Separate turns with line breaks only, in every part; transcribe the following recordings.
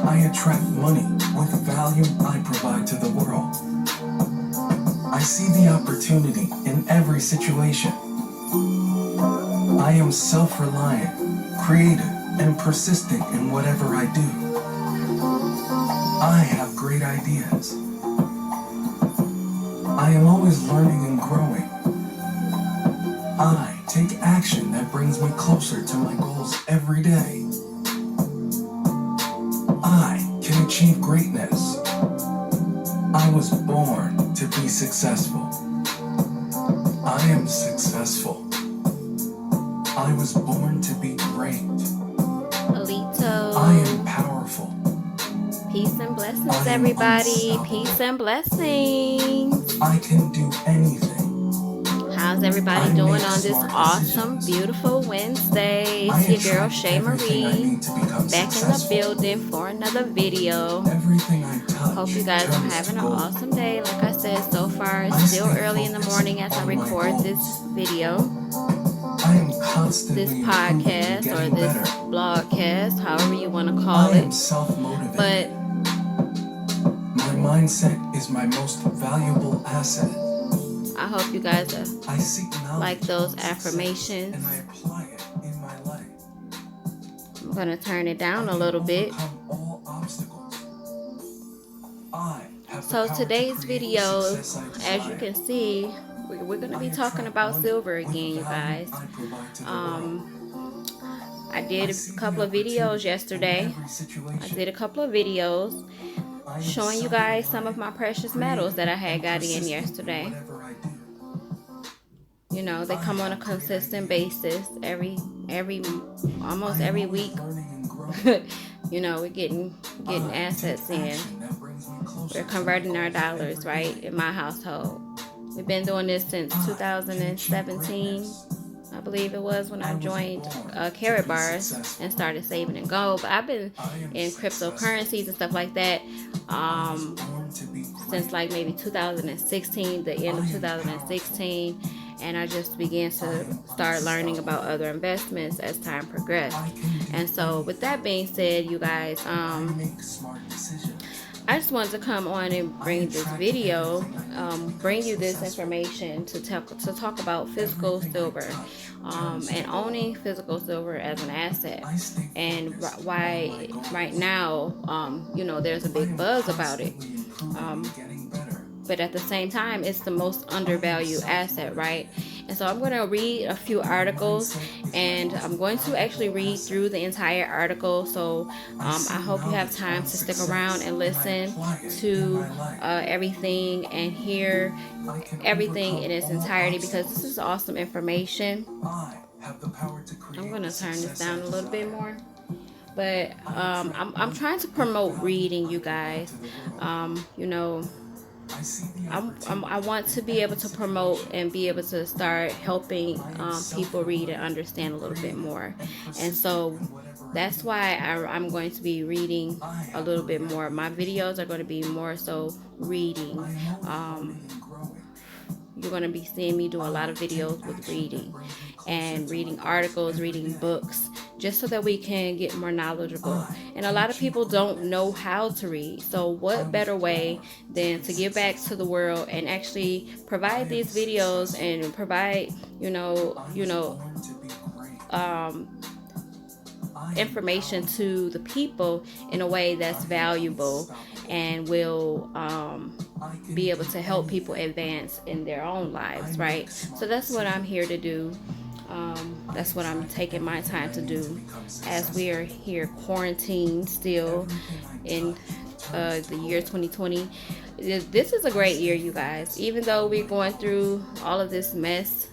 I attract money with value I provide to the world. I see the opportunity in every situation. I am self-reliant, creative, and persistent in whatever I do. I have great ideas. I am always learning and growing. I take action that brings me closer to my goals every day. I can achieve greatness. I was born to be successful. I am successful. I was born to be great.
Alito.
I am powerful.
Peace and blessings, everybody. Peace and blessings.
I can do anything.
How's everybody doing on this awesome, beautiful Wednesday? It's your girl, Shay Marie, back in the building for another video. Hope you guys are having an awesome day. Like I said, so far it's still early in the morning as I record this video, this podcast, or this blogcast, however you want to call it. But
my mindset is my most valuable asset.
I hope you guys like those affirmations.
And I apply it in my life.
I'm going to turn it down a little bit. So today's video, as you can see, we're going to be talking about silver again, you guys. I did a couple of videos yesterday. I did a couple of videos showing you guys some of my precious metals that I had got in yesterday. You know, they come on a consistent basis almost every week. You know, we're getting assets in. We're converting our dollars, right, in my household. We've been doing this since 2017, I believe it was, when I joined Karatbars and started saving in gold. But I've been in cryptocurrencies and stuff like that since like maybe 2016, the end of 2016. And I just began to start learning about other investments as time progressed. And so with that being said, you guys, I just wanted to come on and bring this video, bring you this information to talk about physical silver, and owning physical silver as an asset, and why right now, you know, there's a big buzz about it. But at the same time, it's the most undervalued asset, right? And so I'm going to read a few articles, and I'm going to actually read through the entire article. So I hope you have time to stick around and listen to everything and hear everything in its entirety, because this is awesome information. I'm going to turn this down a little bit more. But I'm trying to promote reading, you guys. You know, I want to be able to promote and be able to start helping people read and understand a little bit more. And so that's why I'm going to be reading a little bit more. My videos are going to be more so reading. You're going to be seeing me do a lot of videos with reading and reading articles, reading books, just so that we can get more knowledgeable. And a lot of people don't know how to read. So what better way than to give back to the world and actually provide these videos and provide, information to the people in a way that's valuable and will be able to help people advance in their own lives, right? So that's what I'm here to do. That's what I'm taking my time to do as we are here quarantined still in the year 2020. This is a great year, you guys. Even though we're going through all of this mess,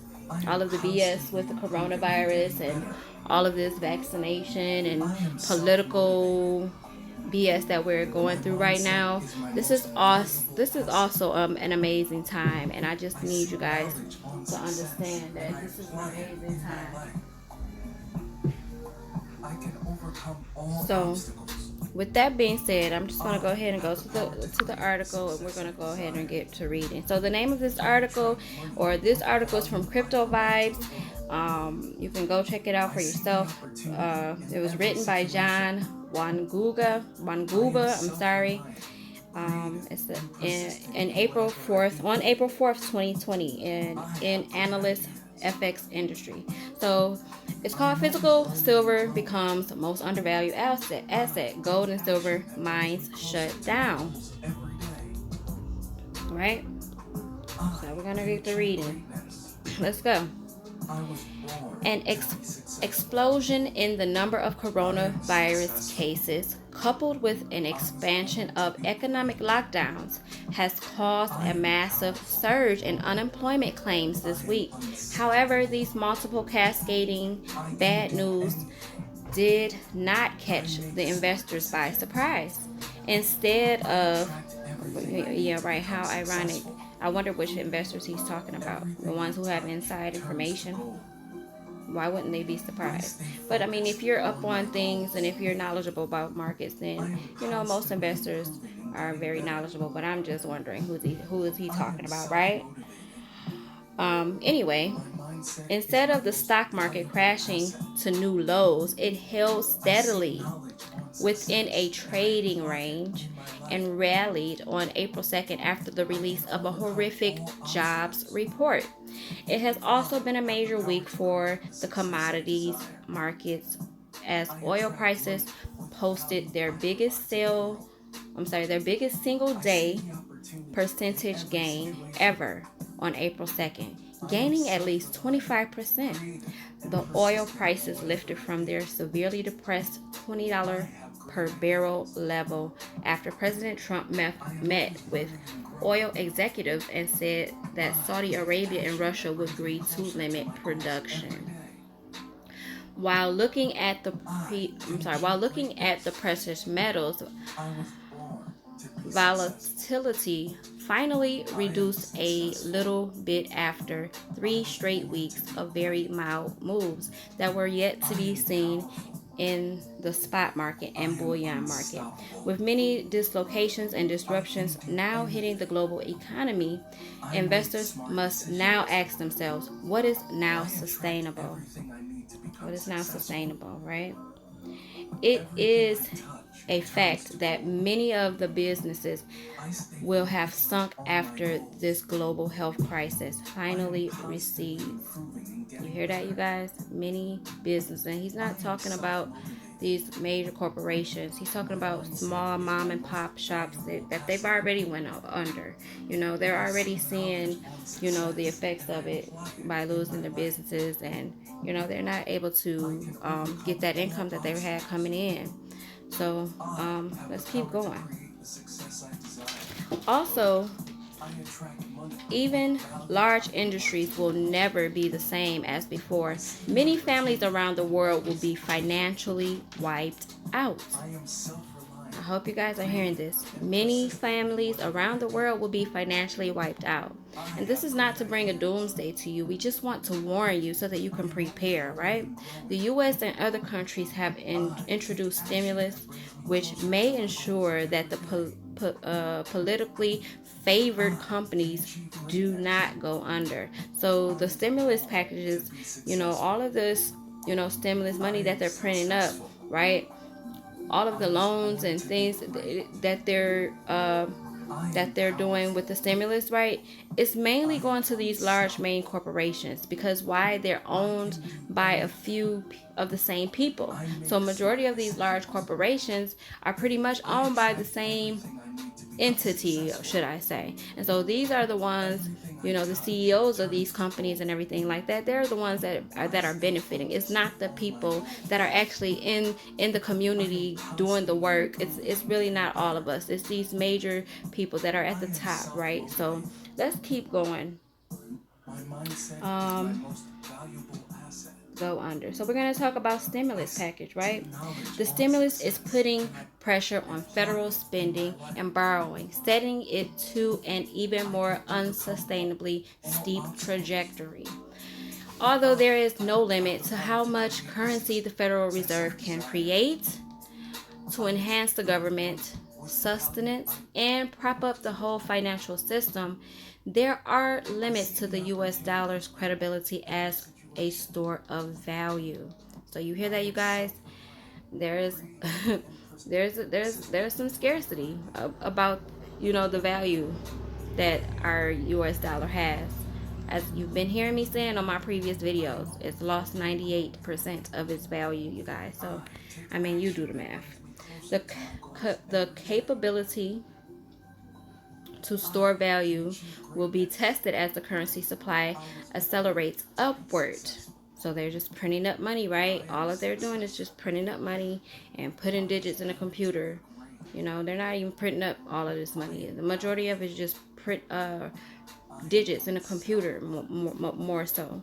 all of the BS with the coronavirus and all of this vaccination and political BS that we're going through right now, this is also an amazing time, and I just need you guys to understand that this is an amazing time. So with that being said, I'm just going to go ahead and go to the article, and we're going to go ahead and get to reading. So the name of this article is from Crypto Vibes. You can go check it out for yourself. It was written by John Wanguba. I'm sorry. It's in April 4th, on April 4th, 2020, in analyst FX industry. So it's called Physical Silver Becomes Most Undervalued Asset. Gold and silver mines shut down. Right? So we're going to get to reading. Let's go. An explosion in the number of coronavirus cases, coupled with an expansion of economic lockdowns, has caused a massive surge in unemployment claims this week. However, these multiple cascading bad news did not catch the investors by surprise. Instead of, yeah, right, how ironic. I wonder which investors he's talking about. The ones who have inside information. Why wouldn't they be surprised? But I mean, if you're up on things and if you're knowledgeable about markets, then most investors are very knowledgeable. But I'm just wondering who is he talking about, right? Anyway, instead of the stock market crashing to new lows, it held steadily within a trading range and rallied on April 2nd after the release of a horrific jobs report. It has also been a major week for the commodities markets as oil prices posted their biggest single day percentage gain ever on April 2nd, gaining at least 25%. The oil prices lifted from their severely depressed $20 per barrel level after President Trump met with oil executives and said that Saudi Arabia and Russia would agree to limit production. While looking at the precious metals, volatility finally reduced a little bit after 3 straight weeks of very mild moves that were yet to be seen in the spot market and bullion market. With many dislocations and disruptions now hitting the global economy, investors must now ask themselves, what is now sustainable? What is now sustainable, right? It is a fact that many of the businesses will have sunk after this global health crisis finally recedes. You hear that, you guys? Many businesses. And he's not talking about these major corporations. He's talking about small mom and pop shops that they've already went under. They're already seeing, the effects of it by losing their businesses, and they're not able to get that income that they had coming in. So let's keep going. Also, even large industries will never be the same as before. Many families around the world will be financially wiped out. I hope you guys are hearing this. Many families around the world will be financially wiped out. And this is not to bring a doomsday to you. We just want to warn you so that you can prepare, right? The U.S. and other countries have introduced stimulus, which may ensure that the politically favored companies do not go under. So the stimulus packages, all of this, stimulus money that they're printing up, right? All of the loans and things that they're doing with the stimulus, right? It's mainly going to these large main corporations because why? They're owned by a few of the same people. So majority of these large corporations are pretty much owned by the same entity, should I say. And so these are the ones, the CEOs of these companies and everything like that. They're the ones that are benefiting. It's not the people that are actually in the community doing the work. It's really not all of us. It's these major people that are at the top, right? So let's keep going. Go under. So we're going to talk about stimulus package, right? The stimulus is putting pressure on federal spending and borrowing, setting it to an even more unsustainably steep trajectory. Although there is no limit to how much currency the Federal Reserve can create to enhance the government sustenance and prop up the whole financial system, there are limits to the US dollar's credibility as a store of value. So you hear that, you guys? There is there's some scarcity about, you know, the value that our US dollar has. As you've been hearing me saying on my previous videos, it's lost 98% of its value, you guys. So, I mean, you do the math. The capability to store value will be tested as the currency supply accelerates upward. So they're just printing up money, right? All that they're doing is just printing up money and putting digits in a computer. You know, they're not even printing up all of this money. The majority of it is just print digits in a computer, more so.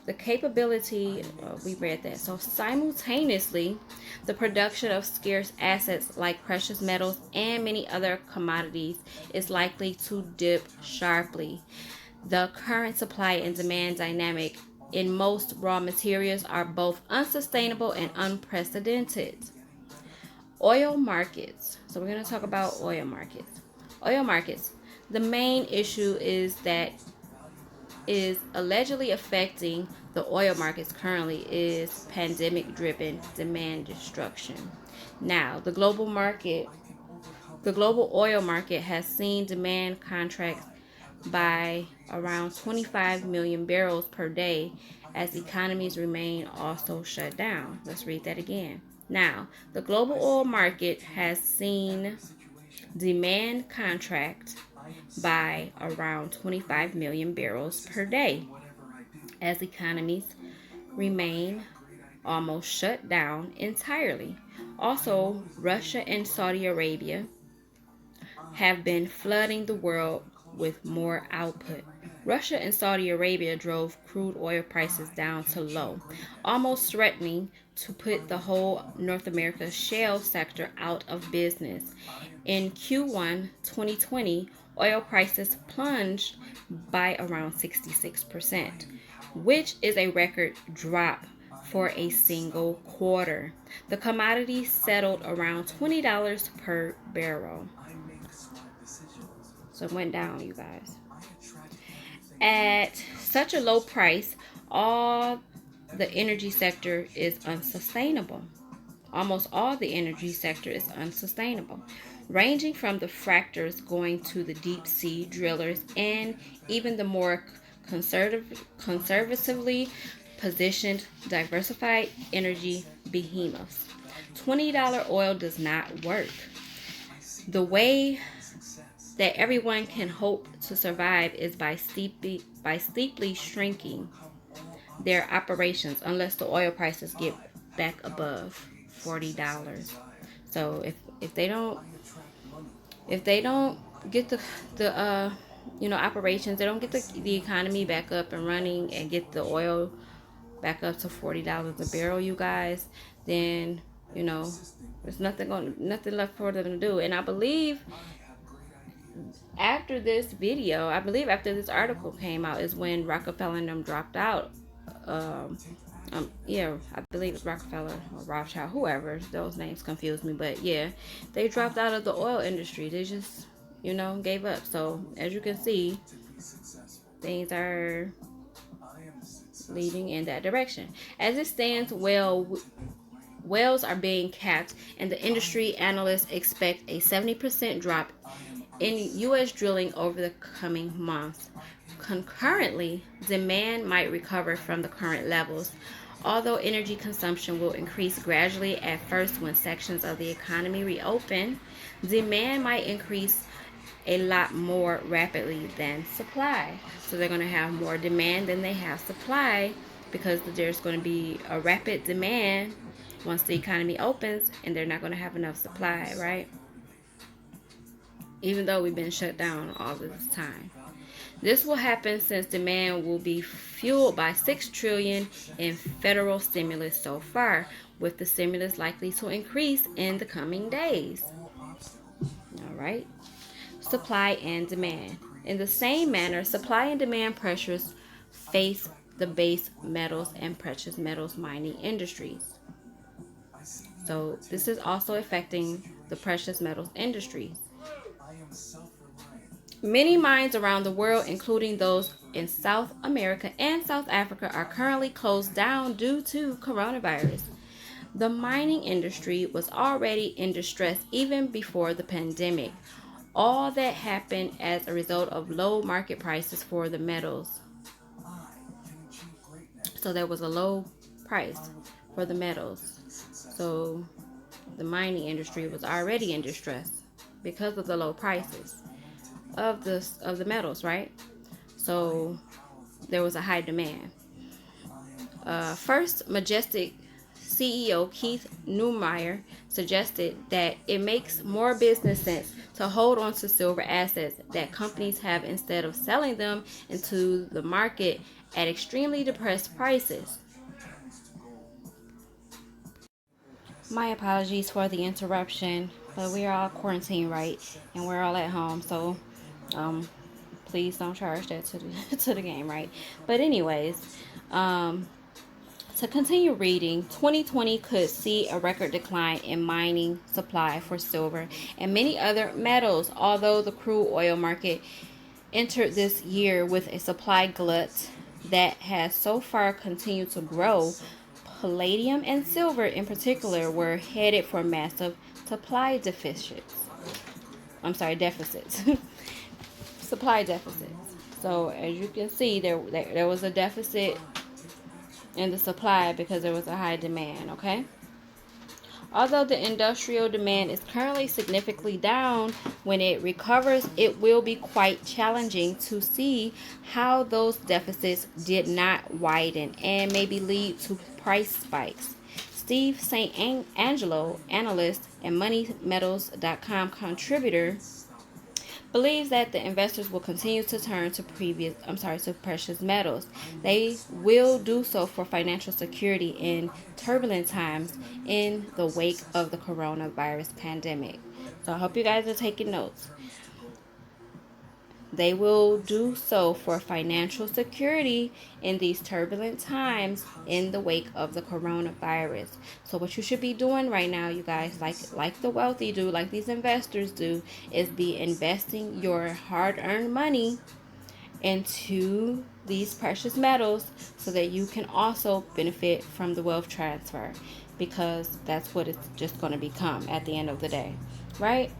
The capability, we read that. So simultaneously, the production of scarce assets like precious metals and many other commodities is likely to dip sharply. The current supply and demand dynamic in most raw materials are both unsustainable and unprecedented. Oil markets. So we're going to talk about oil markets. Oil markets. The main issue is allegedly affecting the oil markets currently is pandemic driven demand destruction. Now, the global oil market has seen demand contracts by around 25 million barrels per day as economies remain also shut down. Let's read that again. Now, the global oil market has seen demand contract by around 25 million barrels per day as economies remain almost shut down entirely. Also, Russia and Saudi Arabia have been flooding the world with more output. Russia and Saudi Arabia drove crude oil prices down to low, almost threatening to put the whole North America shale sector out of business. In Q1 2020, oil prices plunged by around 66%, which is a record drop for a single quarter. The commodity settled around $20 per barrel. So it went down, you guys. At such a low price, all the energy sector is unsustainable. Almost all the energy sector is unsustainable, ranging from the fractors going to the deep sea drillers and even the more conservatively positioned diversified energy behemoths. $20 oil does not work. The way that everyone can hope to survive is by steeply shrinking their operations unless the oil prices get back above $40. So if they don't get the operations, they don't get the economy back up and running and get the oil back up to $40 a barrel, you guys, then there's nothing left for them to do. And I believe after this article came out is when Rockefeller and them dropped out. I believe it's Rockefeller or Rothschild, whoever. Those names confuse me, but yeah, they dropped out of the oil industry. They just, gave up. So as you can see, things are leading in that direction. As it stands, wells are being capped, and the industry analysts expect a 70% drop in U.S. drilling over the coming months. Concurrently, demand might recover from the current levels, although energy consumption will increase gradually at first when sections of the economy reopen. Demand might increase a lot more rapidly than supply. So they're going to have more demand than they have supply because there's going to be a rapid demand once the economy opens, and they're not going to have enough supply, right? Even though we've been shut down all this time. This will happen since demand will be fueled by $6 trillion in federal stimulus so far, with the stimulus likely to increase in the coming days. All right. Supply and demand. In the same manner, supply and demand pressures face the base metals and precious metals mining industries. So this is also affecting the precious metals industry. Many mines around the world, including those in South America and South Africa, are currently closed down due to coronavirus. The mining industry was already in distress even before the pandemic. All that happened as a result of low market prices for the metals. So there was a low price for the metals. So the mining industry was already in distress because of the low prices of the metals, right? So there was a high demand. First Majestic CEO Keith Neumeyer suggested that it makes more business sense to hold on to silver assets that companies have instead of selling them into the market at extremely depressed prices. My apologies for the interruption, but we are all quarantined, right? And we're all at home, so um, please don't charge that to the to the game, right? But anyways, to continue reading, 2020 could see a record decline in mining supply for silver and many other metals, although the crude oil market entered this year with a supply glut that has so far continued to grow. Palladium and silver in particular were headed for massive supply deficits. Deficits. Supply deficits. So as you can see, there was a deficit in the supply because there was a high demand, okay? Although the industrial demand is currently significantly down, when it recovers, it will be quite challenging to see how those deficits did not widen and maybe lead to price spikes. Steve St. Angelo, analyst and MoneyMetals.com contributor, believes that the investors will continue to turn to precious metals. They will do so for financial security in turbulent times in the wake of the coronavirus pandemic. So I hope you guys are taking notes. They will do so for financial security in these turbulent times in the wake of the coronavirus. So what you should be doing right now, you guys, like the wealthy do, like these investors do, is be investing your hard-earned money into these precious metals so that you can also benefit from the wealth transfer, because that's what it's just going to become at the end of the day, right?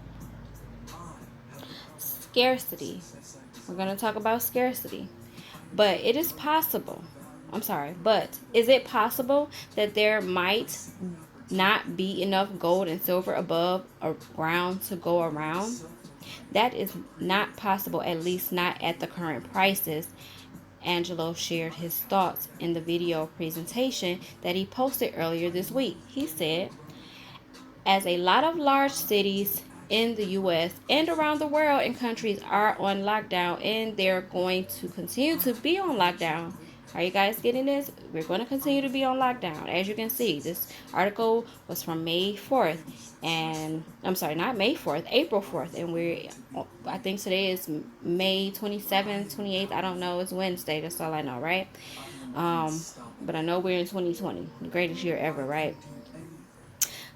Scarcity. We're going to talk about scarcity. But it is possible. But is it possible that there might not be enough gold and silver above ground to go around? That is not possible, at least not at the current prices. Angelo shared his thoughts in the video presentation that he posted earlier this week. He said, as a lot of large cities in the U.S. and around the world and countries are on lockdown, and they're going to continue to be on lockdown. Are you guys getting this? We're going to continue to be on lockdown. As you can see, this article was from May 4th. And not May 4th, April 4th. And I think today is May 27th, 28th. I don't know. It's Wednesday. That's all I know, right? But I know we're in 2020, the greatest year ever, right?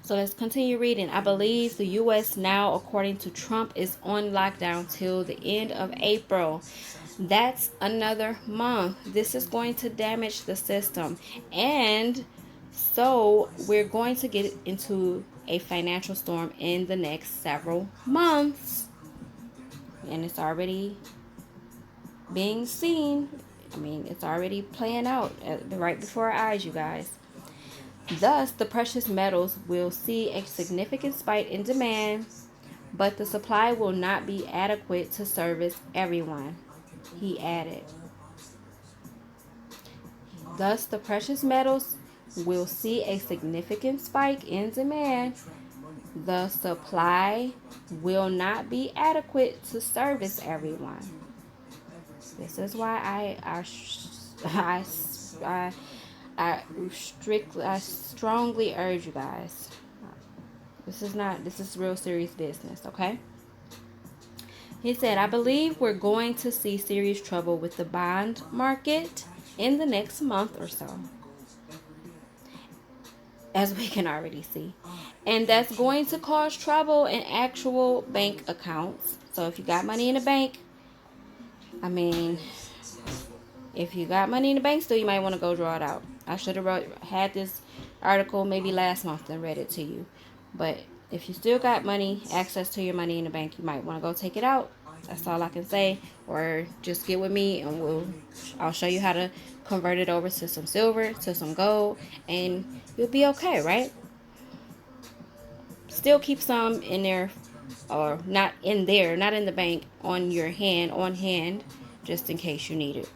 So let's continue reading. I believe the U.S. now, according to Trump, is on lockdown till the end of April. That's another month. This is going to damage the system. And so we're going to get into a financial storm in the next several months. And it's already being seen. It's already playing out right before our eyes, you guys. Thus, the precious metals will see a significant spike in demand, but the supply will not be adequate to service everyone, he added. Thus, the precious metals will see a significant spike in demand. The supply will not be adequate to service everyone. This is why I strongly urge you guys. This is real serious business, okay? He said, I believe we're going to see serious trouble with the bond market in the next month or so, as we can already see. And that's going to cause trouble in actual bank accounts. So if you got money in the bank, if you got money in the bank still, you might want to go draw it out. I should have had this article maybe last month and read it to you. But if you still got money, access to your money in the bank, you might want to go take it out. That's all I can say. Or just get with me and I'll show you how to convert it over to some silver, to some gold, and you'll be okay, right? Still keep some in there, or not in there, not in the bank, on your hand, on hand, just in case you need it.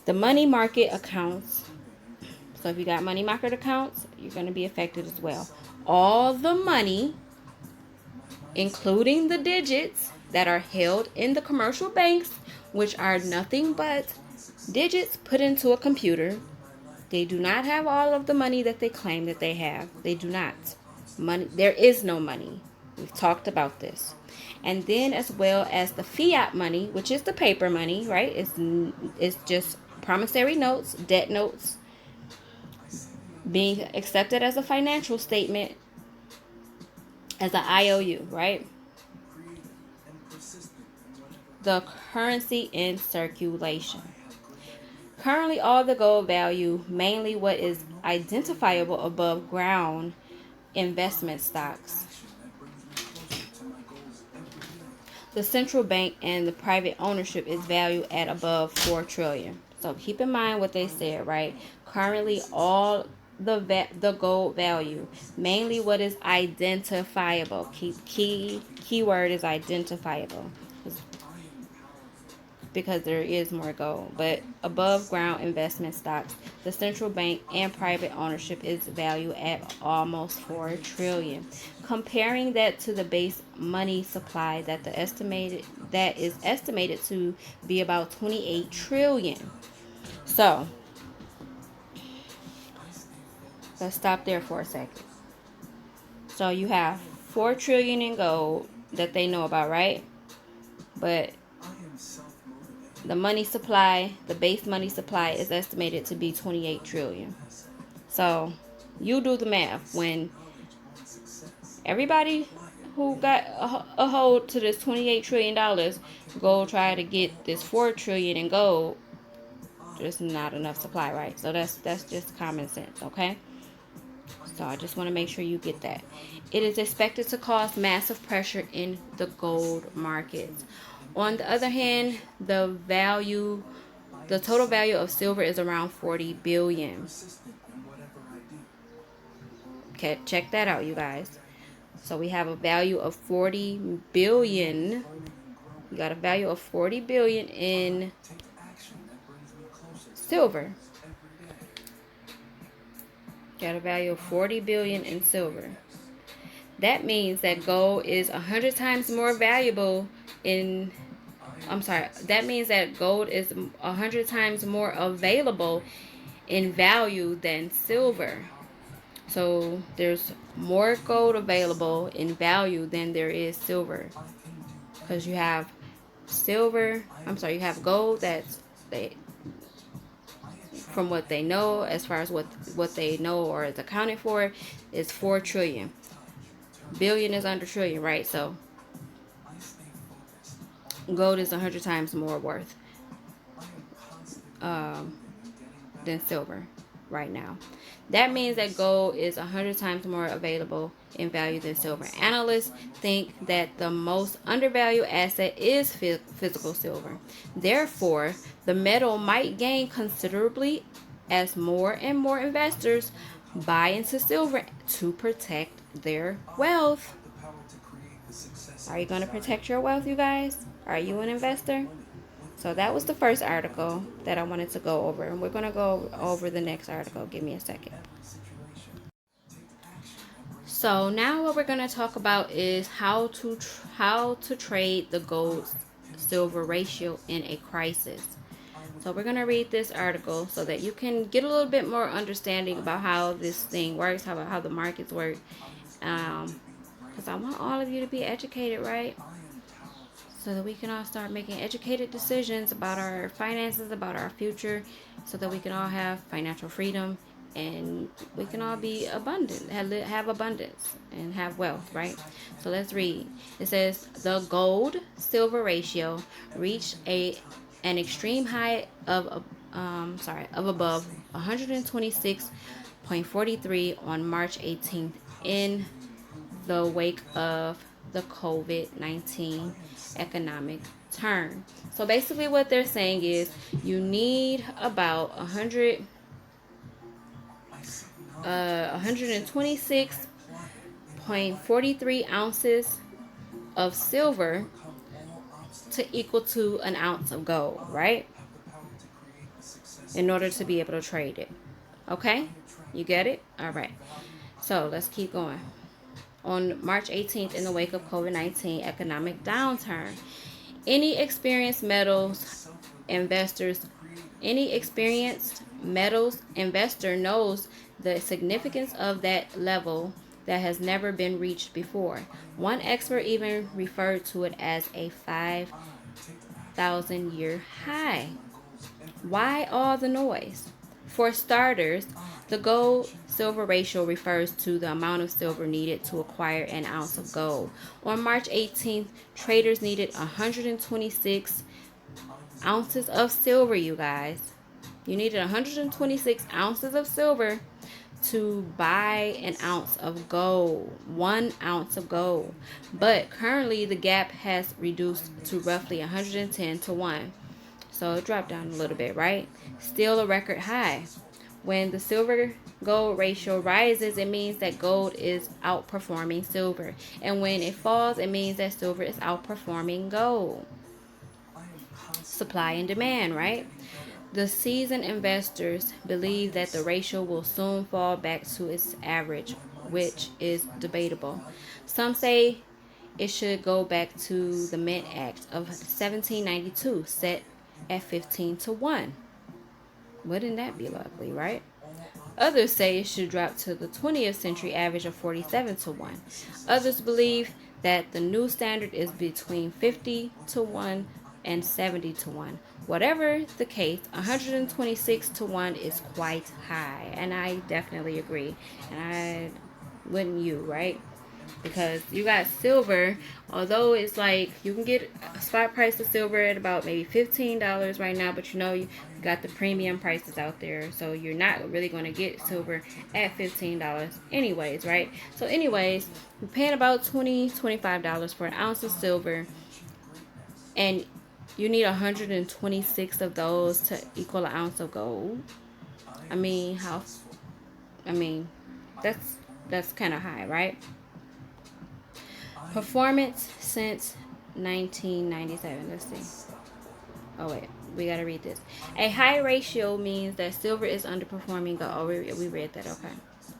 The money market accounts. So if you got money market accounts, you're going to be affected as well. All the money, including the digits that are held in the commercial banks, which are nothing but digits put into a computer. They do not have all of the money that they claim that they have. They do not. Money, there is no money. We've talked about this. And then as well as the fiat money, which is the paper money, right? It's just promissory notes, debt notes, being accepted as a financial statement, as an IOU, right? The currency in circulation. Currently, all the gold value, mainly what is identifiable above ground investment stocks. The central bank and the private ownership is valued at above 4 trillion. So keep in mind what they said, right? Currently, all the gold value, mainly what is identifiable. Keyword is identifiable, because there is more gold. But above ground investment stocks, the central bank and private ownership is valued at almost 4 trillion. Comparing that to the base money supply that is estimated to be about 28 trillion. So let's stop there for a second. So you have 4 trillion in gold that they know about, right? But the money supply, the base money supply, is estimated to be 28 trillion. So you do the math. When everybody who got a hold to this $28 trillion go try to get this 4 trillion in gold, there's not enough supply, right? So that's just common sense, okay? So I just want to make sure you get that. It is expected to cause massive pressure in the gold markets. On the other hand, the total value of silver is around 40 billion. Okay, check that out, you guys. So we have a value of 40 billion. We got a value of 40 billion in silver. Got a value of 40 billion in silver. That means that gold is 100 times more valuable in that means that gold is 100 times more available in value than silver. So there's more gold available in value than there is silver, because you have you have gold that's from what they know, as far as what they know or is accounted for, is 4 trillion. Billion is under trillion, right? So gold is 100 times more worth than silver right now. That means that gold is 100 times more available in value than silver. Analysts think that the most undervalued asset is physical silver. Therefore, the metal might gain considerably as more and more investors buy into silver to protect their wealth. Are you going to protect your wealth, you guys? Are you an investor? So that was the first article that I wanted to go over, and we're going to go over the next article. Give me a second. So now what we're going to talk about is how to trade the gold silver ratio in a crisis. So we're going to read this article so that you can get a little bit more understanding about how this thing works, how the markets work. Because I want all of you to be educated, right? So that we can all start making educated decisions about our finances, about our future, so that we can all have financial freedom and we can all be abundant, have abundance and have wealth, right? So let's read. It says the gold silver ratio reached an extreme high of above 126 0.43 on March 18th in the wake of the COVID-19 economic turn. So basically what they're saying is you need about 126.43 ounces of silver to equal to an ounce of gold, right? In order to be able to trade it. Okay? You get it? All right. So let's keep going. On March 18th, in the wake of COVID-19 economic downturn, any experienced metals investor knows the significance of that level that has never been reached before. One expert even referred to it as a 5,000-year high. Why all the noise? For starters, the gold-silver ratio refers to the amount of silver needed to acquire an ounce of gold. On March 18th, traders needed 126 ounces of silver, you guys. You needed 126 ounces of silver to buy an ounce of gold, 1 ounce of gold. But currently the gap has reduced to roughly 110 to 1. So it dropped down a little bit, right? Still a record high. When the silver gold ratio rises, it means that gold is outperforming silver. And when it falls, it means that silver is outperforming gold. Supply and demand, right? The seasoned investors believe that the ratio will soon fall back to its average, which is debatable. Some say it should go back to the Mint Act of 1792, set at 15 to 1. Wouldn't that be lovely, right? Others say it should drop to the 20th century average of 47 to 1. Others believe that the new standard is between 50 to 1 and 70 to 1. Whatever the case, 126 to 1 is quite high, and I definitely agree. And I wouldn't you, right? Because you got silver, although it's like you can get a spot price of silver at about maybe $15 right now, but you got the premium prices out there, so you're not really going to get silver at $15 anyways, right? So anyways, you're paying about $25 for an ounce of silver, and you need 126 of those to equal an ounce of gold. I mean, that's kind of high, right? Performance since 1997. Let's see. Oh wait, we gotta read this. A high ratio means that silver is underperforming gold. Oh, we read that. Okay,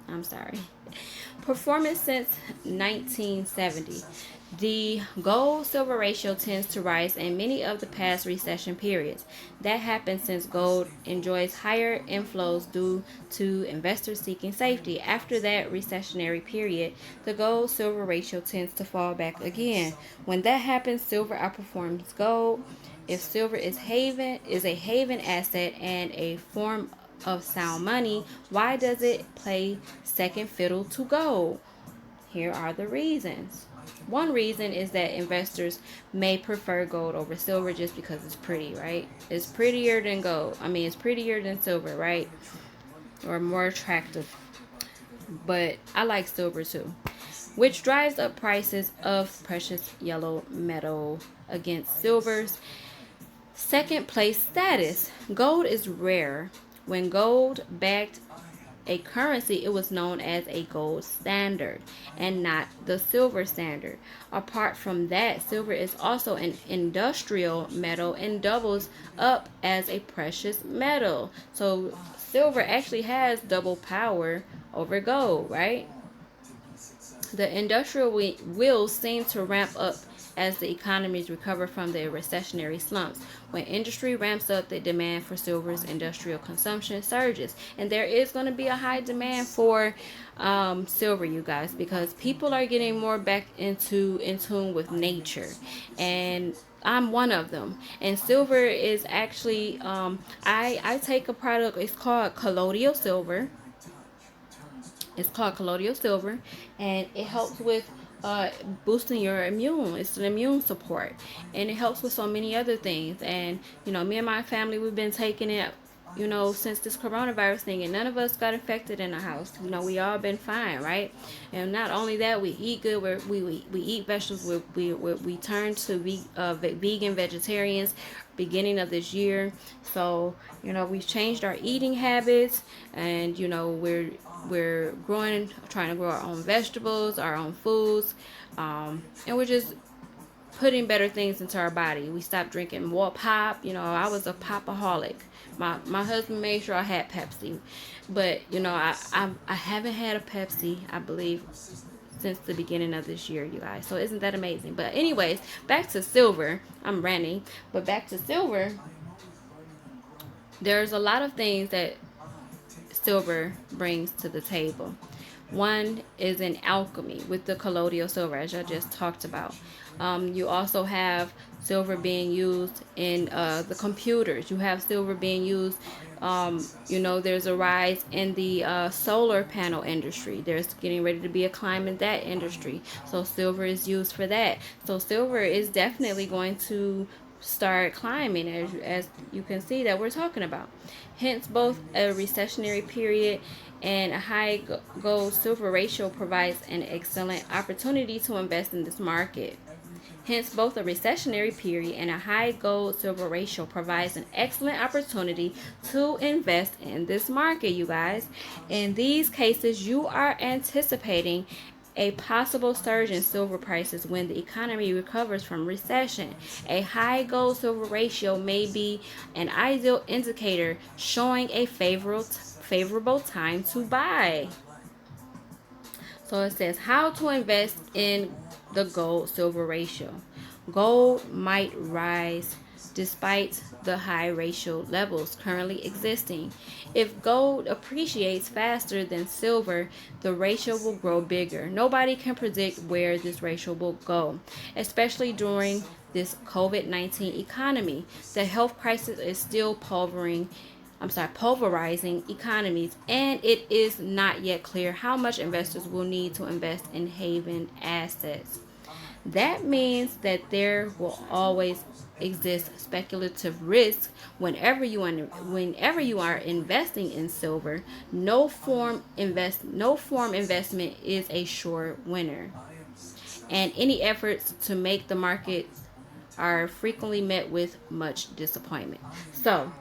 I'm sorry. Performance since 1970. The gold-silver ratio tends to rise in many of the past recession periods. That happens since gold enjoys higher inflows due to investors seeking safety. After that recessionary period, the gold-silver ratio tends to fall back again. When that happens, silver outperforms gold. If silver is a haven asset and a form of sound money, why does it play second fiddle to gold? Here are the reasons. One reason is that investors may prefer gold over silver just because it's pretty, right? It's prettier than gold. It's prettier than silver, right? Or more attractive. But I like silver too, which drives up prices of precious yellow metal against silver's second place status. Gold is rare. When gold backed a currency, it was known as a gold standard and not the silver standard. Apart from that, silver is also an industrial metal and doubles up as a precious metal. So silver actually has double power over gold, right? The industrial wheels seem to ramp up as the economies recover from the recessionary slumps. When industry ramps up, the demand for silver's industrial consumption surges. And there is going to be a high demand for silver, you guys, because people are getting more back in tune with nature. And I'm one of them. And silver is actually, I take a product, it's called colloidal silver. It's called colloidal silver, and it helps with boosting your immune. It's an immune support, and it helps with so many other things. And me and my family, we've been taking it you know, since this coronavirus thing, and none of us got infected in the house. You know, we all been fine, right? And not only that, we eat good. We eat vegetables. We turn to vegan, vegetarians beginning of this year. So, you know, we've changed our eating habits, and you know, we're growing, trying to grow our own vegetables, our own foods, and we're just putting better things into our body. We stopped drinking more pop. You know, I was a popaholic. My husband made sure I had Pepsi, but you know, I haven't had a Pepsi, I believe, since the beginning of this year, you guys. So isn't that amazing? But anyways, back to silver. I'm ranting, but back to silver. There's a lot of things that silver brings to the table. One is in alchemy with the colloidal silver, as I just talked about. You also have silver being used in the computers. You have silver being used. You know, there's a rise in the solar panel industry. There's getting ready to be a climb in that industry. So silver is used for that. So silver is definitely going to start climbing, as you can see that we're talking about. Hence, both a recessionary period and a high gold silver ratio provides an excellent opportunity to invest in this market. Hence, both a recessionary period and a high gold silver ratio provides an excellent opportunity to invest in this market, you guys. In these cases, you are anticipating a possible surge in silver prices when the economy recovers from recession. A high gold silver ratio may be an ideal indicator showing a favorable time to buy. So it says how to invest in the gold silver ratio. Gold might rise despite the high ratio levels currently existing. If gold appreciates faster than silver, the ratio will grow bigger. Nobody can predict where this ratio will go, especially during this COVID-19 economy. The health crisis is still pulverizing economies, and it is not yet clear how much investors will need to invest in haven assets. That means that there will always exist speculative risk whenever you are investing in silver. No form investment is a sure winner, and any efforts to make the market are frequently met with much disappointment. So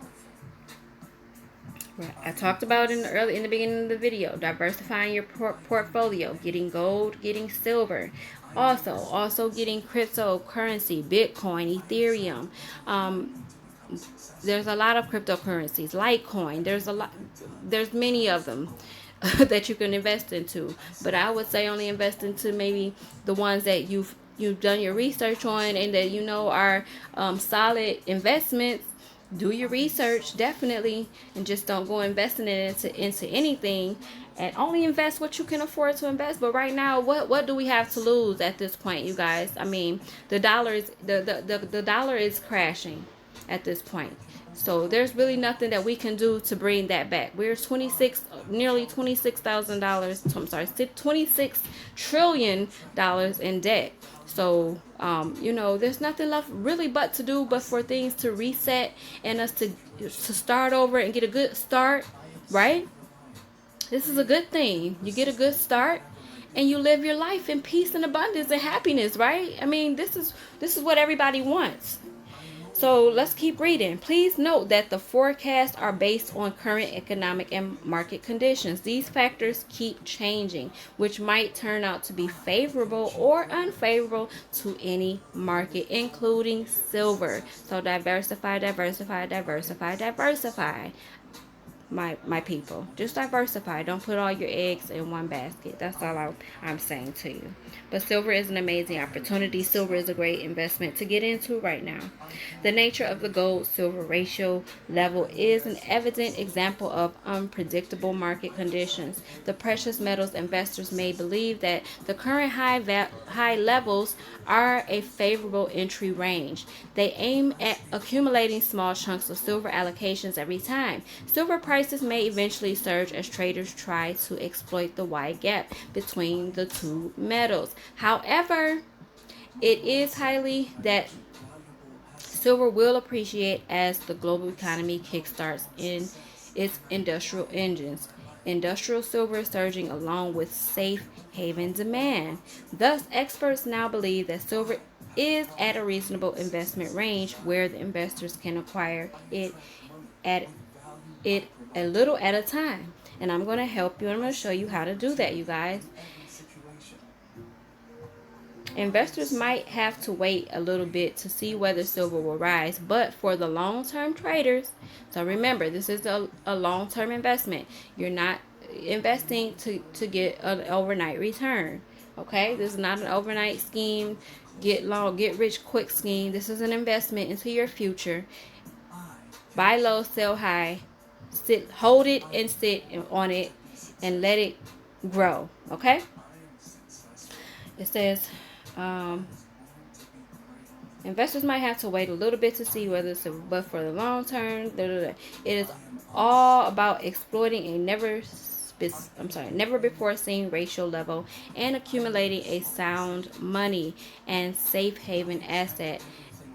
I talked about in the beginning of the video, diversifying your portfolio, getting gold, getting silver, also getting cryptocurrency, Bitcoin, Ethereum. There's a lot of cryptocurrencies, Litecoin. There's many of them that you can invest into. But I would say only invest into maybe the ones that you've done your research on and that you know are solid investments. Do your research definitely, and just don't go investing it into anything, and only invest what you can afford to invest. But right now, what do we have to lose at this point, you guys? I mean, the dollar is the dollar is crashing at this point. So there's really nothing that we can do to bring that back. We're nearly $26,000. I'm sorry, $26 trillion in debt. So, you know, there's nothing left really but to do, but for things to reset and us to start over and get a good start, right? This is a good thing. You get a good start and you live your life in peace and abundance and happiness, right? I mean, this is what everybody wants. So let's keep reading. Please note that the forecasts are based on current economic and market conditions. These factors keep changing, which might turn out to be favorable or unfavorable to any market, including silver. So diversify, diversify, diversify, diversify. My people, just diversify. Don't put all your eggs in one basket. That's all I'm saying to you. But silver is an amazing opportunity. Silver is a great investment to get into right now. The nature of the gold silver ratio level is an evident example of unpredictable market conditions. The precious metals investors may believe that the current high levels are a favorable entry range. They aim at accumulating small chunks of silver allocations every time. Silver prices may eventually surge as traders try to exploit the wide gap between the two metals. However, it is highly that Silver will appreciate as the global economy kickstarts in its industrial engines. Industrial silver is surging along with safe haven demand. Thus, experts now believe that silver is at a reasonable investment range where the investors can acquire at it a little at a time. And I'm going to help you. I'm going to show you how to do that, you guys. Investors might have to wait a little bit to see whether silver will rise, but for the long-term traders, so remember, this is a long-term investment. You're not investing to get an overnight return. Okay, this is not an overnight scheme, get rich quick scheme. This is an investment into your future. Buy low, sell high, hold it and sit on it and let it grow. Okay, it says investors might have to wait a little bit to see whether it's but for the long term, it is all about exploiting a never before seen ratio level and accumulating a sound money and safe haven asset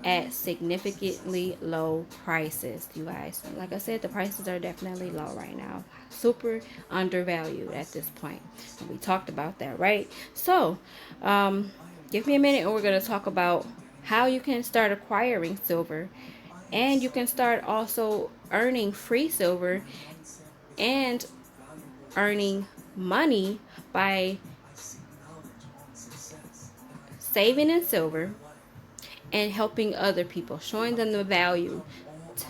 at significantly low prices, you guys. Like I said, the prices are definitely low right now. Super undervalued at this point. And we talked about that, right? So, give me a minute and we're going to talk about how you can start acquiring silver, and you can start also earning free silver and earning money by saving in silver and helping other people, showing them the value,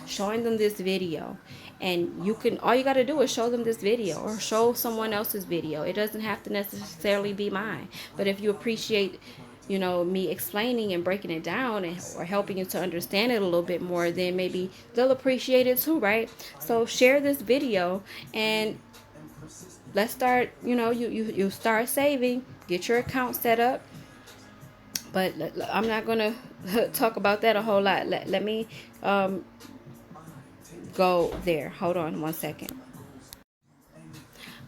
showing them this video. And all you got to do is show them this video or show someone else's video. It doesn't have to necessarily be mine, but if you appreciate me explaining and breaking it down or helping you to understand it a little bit more, then maybe they'll appreciate it too, right? So share this video and let's start, you start saving, get your account set up. But I'm not going to talk about that a whole lot. Let me go there. Hold on one second.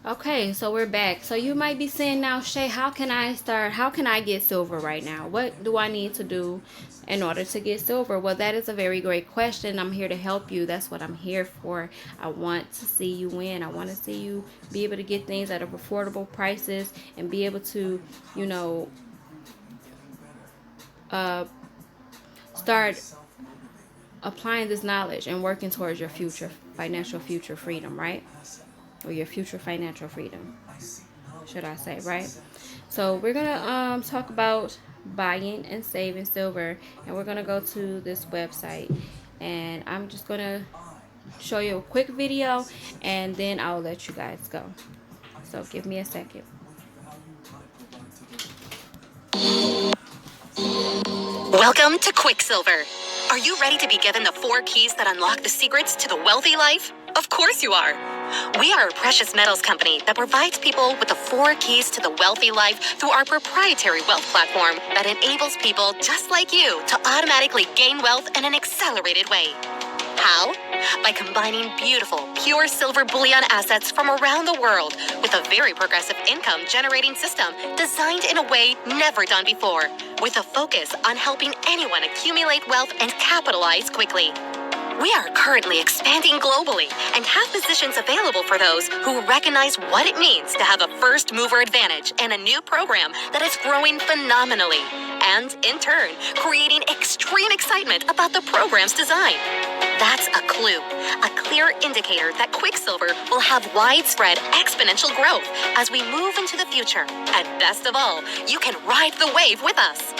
Okay, so we're back. So you might be saying now, Shay, how can I get silver right now? What do I need to do in order to get silver? Well, that is a very great question. I'm here to help you. That's what I'm here for. I want to see you win. I want to see you be able to get things at affordable prices and be able to, start applying this knowledge and working towards your financial future freedom, right? Or your future financial freedom, should I say, right? So we're gonna talk about buying and saving silver, and we're gonna go to this website, and I'm just gonna show you a quick video, and then I'll let you guys go. So give me a second.
Welcome to Quicksilver. Are you ready to be given the 4 keys that unlock the secrets to the wealthy life? Of course you are. We are a precious metals company that provides people with the 4 keys to the wealthy life through our proprietary wealth platform that enables people just like you to automatically gain wealth in an accelerated way. How? By combining beautiful, pure silver bullion assets from around the world with a very progressive income-generating system designed in a way never done before, with a focus on helping anyone accumulate wealth and capitalize quickly. We are currently expanding globally and have positions available for those who recognize what it means to have a first-mover advantage in a new program that is growing phenomenally, and, in turn, creating extreme excitement about the program's design. That's a clue, a clear indicator that Quicksilver will have widespread exponential growth as we move into the future. And best of all, you can ride the wave with us.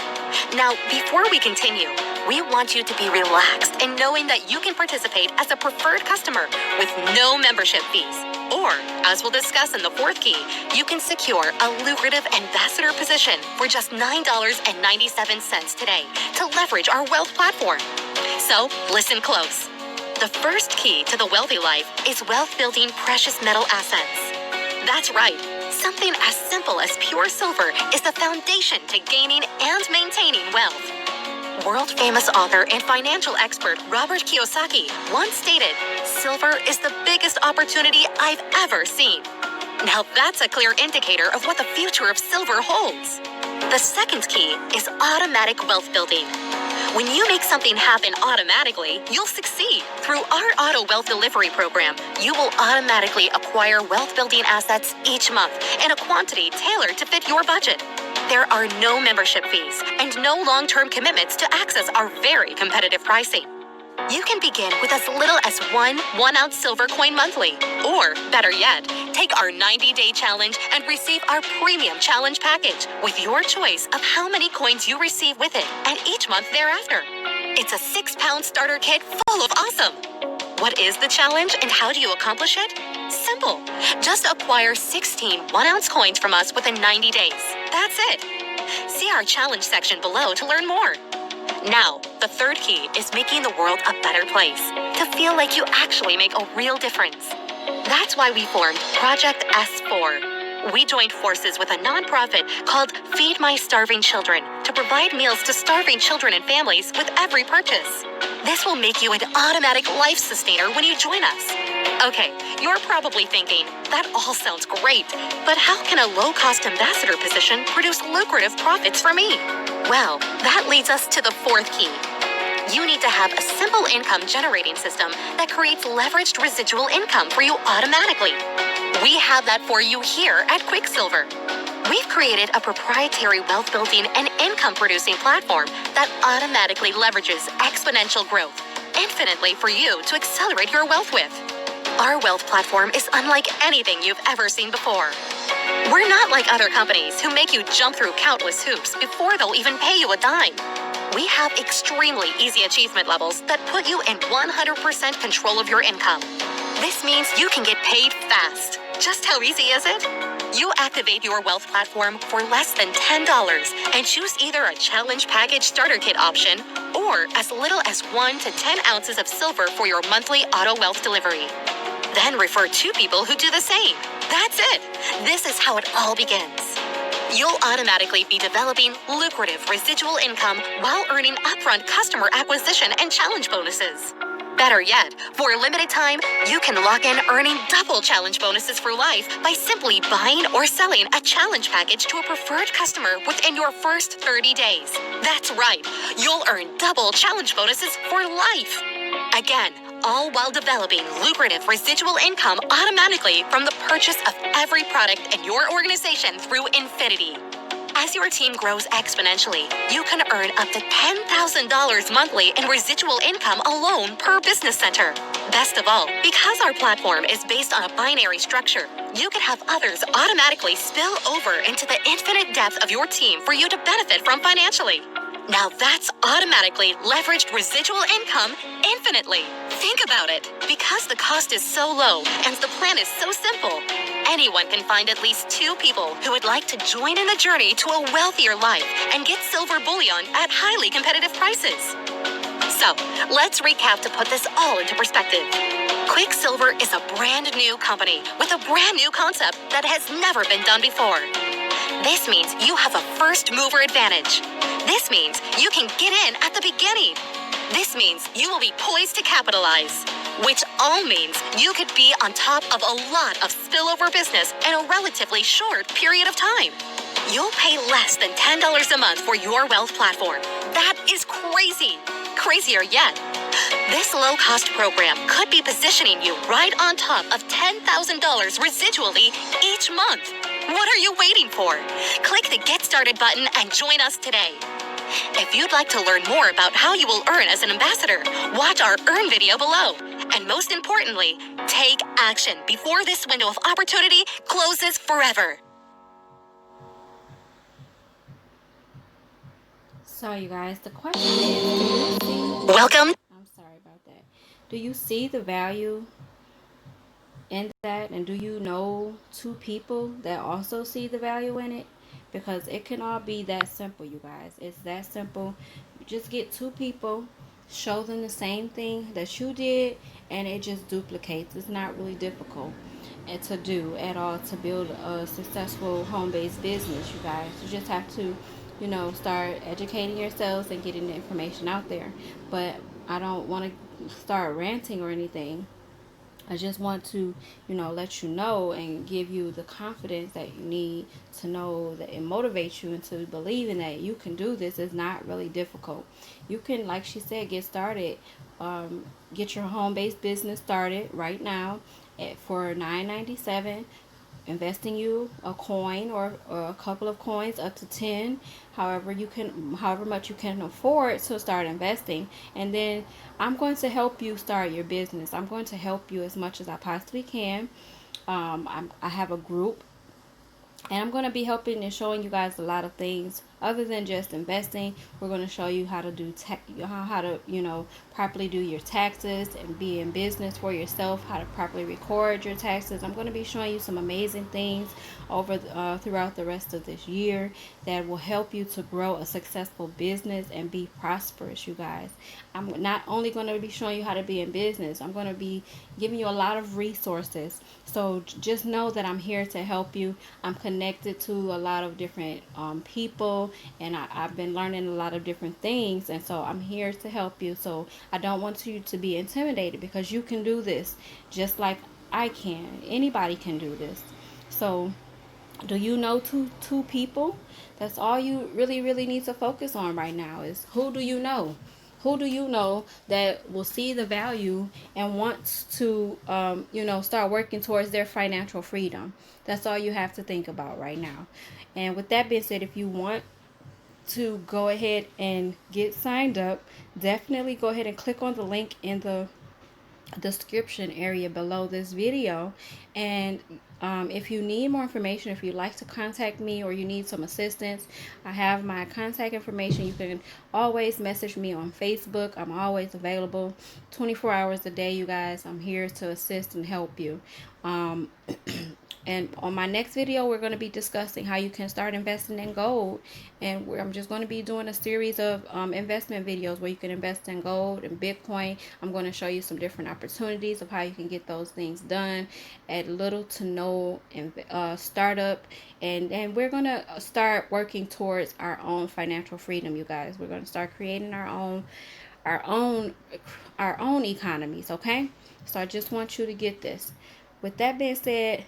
Now, before we continue, we want you to be relaxed in knowing that you can participate as a preferred customer with no membership fees. Or, as we'll discuss in the 4th key, you can secure a lucrative ambassador position for just $9.97 today to leverage our wealth platform. So, listen close. The first key to the wealthy life is wealth-building precious metal assets. That's right. Something as simple as pure silver is the foundation to gaining and maintaining wealth. World-famous author and financial expert Robert Kiyosaki once stated, "Silver is the biggest opportunity I've ever seen." Now that's a clear indicator of what the future of silver holds. The second key is automatic wealth building. When you make something happen automatically, you'll succeed. Through our Auto Wealth Delivery program, you will automatically acquire wealth-building assets each month in a quantity tailored to fit your budget. There are no membership fees and no long-term commitments to access our very competitive pricing. You can begin with as little as one 1-ounce silver coin monthly. Or, better yet, take our 90-day challenge and receive our premium challenge package with your choice of how many coins you receive with it and each month thereafter. It's a 6-pound starter kit full of awesome. What is the challenge and how do you accomplish it? Simple. Just acquire 16 1-ounce coins from us within 90 days. That's it. See our challenge section below to learn more. Now, the third key is making the world a better place, to feel like you actually make a real difference. That's why we formed Project S4. We joined forces with a nonprofit called Feed My Starving Children to provide meals to starving children and families with every purchase. This will make you an automatic life sustainer when you join us. Okay, you're probably thinking, that all sounds great, but how can a low-cost ambassador position produce lucrative profits for me? Well, that leads us to the fourth key. You need to have a simple income generating system that creates leveraged residual income for you automatically. We have that for you here at Quicksilver. We've created a proprietary wealth building and income producing platform that automatically leverages exponential growth infinitely for you to accelerate your wealth with. Our wealth platform is unlike anything you've ever seen before. We're not like other companies who make you jump through countless hoops before they'll even pay you a dime. We have extremely easy achievement levels that put you in 100% control of your income. This means you can get paid fast. Just how easy is it? You activate your wealth platform for less than $10 and choose either a challenge package starter kit option or as little as 1 to 10 ounces of silver for your monthly auto wealth delivery. Then refer 2 people who do the same. That's it. This is how it all begins. You'll automatically be developing lucrative residual income while earning upfront customer acquisition and challenge bonuses. Better yet, for a limited time, you can lock in earning double challenge bonuses for life by simply buying or selling a challenge package to a preferred customer within your first 30 days. That's right, you'll earn double challenge bonuses for life. Again, all while developing lucrative residual income automatically from the purchase of every product in your organization through infinity. As your team grows exponentially, you can earn up to $10,000 monthly in residual income alone per business center. Best of all, because our platform is based on a binary structure, you can have others automatically spill over into the infinite depth of your team for you to benefit from financially. Now that's automatically leveraged residual income infinitely. Think about it. Because the cost is so low and the plan is so simple, anyone can find at least 2 people who would like to join in the journey to a wealthier life and get silver bullion at highly competitive prices. So, let's recap to put this all into perspective. Quicksilver is a brand new company with a brand new concept that has never been done before. This means you have a first mover advantage. This means you can get in at the beginning. This means you will be poised to capitalize, which all means you could be on top of a lot of spillover business in a relatively short period of time. You'll pay less than $10 a month for your wealth platform. That is crazy. Crazier yet, this low-cost program could be positioning you right on top of $10,000 residually each month. What are you waiting for? Click the Get Started button and join us today. If you'd like to learn more about how you will earn as an ambassador, watch our Earn video below. And most importantly, take action before this window of opportunity closes forever.
So you guys, the question is,
Welcome.
I'm sorry about that. Do you see the value in that? And do you know 2 people that also see the value in it? Because it can all be that simple, you guys. It's that simple. You just get 2 people, show them the same thing that you did, and it just duplicates. It's not really difficult to do at all to build a successful home-based business, you guys. You just have to, you know, start educating yourselves and getting the information out there. But I don't want to start ranting or anything. I just want to, let you know and give you the confidence that you need to know that it motivates you into believing that you can do this. It's not really difficult. You can, like she said, get started. Get your home-based business started right now for $9.97. Investing you a coin or a couple of coins up to 10, however much you can afford to start investing. And then I'm going to help you start your business. I'm going to help you as much as I possibly can. I have a group, and I'm going to be helping and showing you guys a lot of things other than just investing. We're going to show you how to do how to properly do your taxes and be in business for yourself, how to properly record your taxes. I'm going to be showing you some amazing things over throughout the rest of this year that will help you to grow a successful business and be prosperous, you guys. I'm not only going to be showing you how to be in business, I'm going to be giving you a lot of resources. So just know that I'm here to help you. I'm connected to a lot of different people, and I've been learning a lot of different things, and so I'm here to help you. So I don't want you to be intimidated, because you can do this just like I can. Anybody can do this. So do you know two people? That's all you really need to focus on right now, is who do you know? Who do you know that will see the value and wants to start working towards their financial freedom? That's all you have to think about right now. And with that being said, if you want to go ahead and get signed up, definitely go ahead and click on the link in the description area below this video. And if you need more information, if you'd like to contact me or you need some assistance, I have my contact information. You can always message me on Facebook. I'm always available 24 hours a day, you guys. I'm here to assist and help you. And on my next video, we're going to be discussing how you can start investing in gold. And I'm just going to be doing a series of investment videos where you can invest in gold and Bitcoin. I'm going to show you some different opportunities of how you can get those things done at little to no startup. And we're going to start working towards our own financial freedom, you guys. We're going to start creating our own economies, okay? So I just want you to get this. With that being said,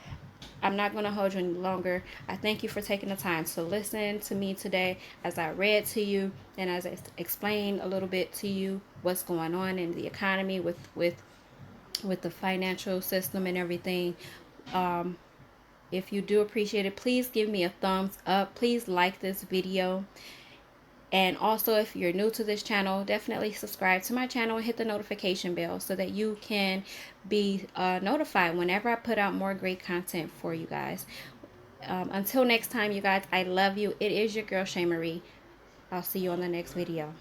I'm not going to hold you any longer. I thank you for taking the time to listen to me today as I read to you and as I explained a little bit to you what's going on in the economy with the financial system and everything. If you do appreciate it, please give me a thumbs up. Please like this video. And also, if you're new to this channel, definitely subscribe to my channel and hit the notification bell so that you can be notified whenever I put out more great content for you guys. Until next time, you guys, I love you. It is your girl, ShayMarie. I'll see you on the next video.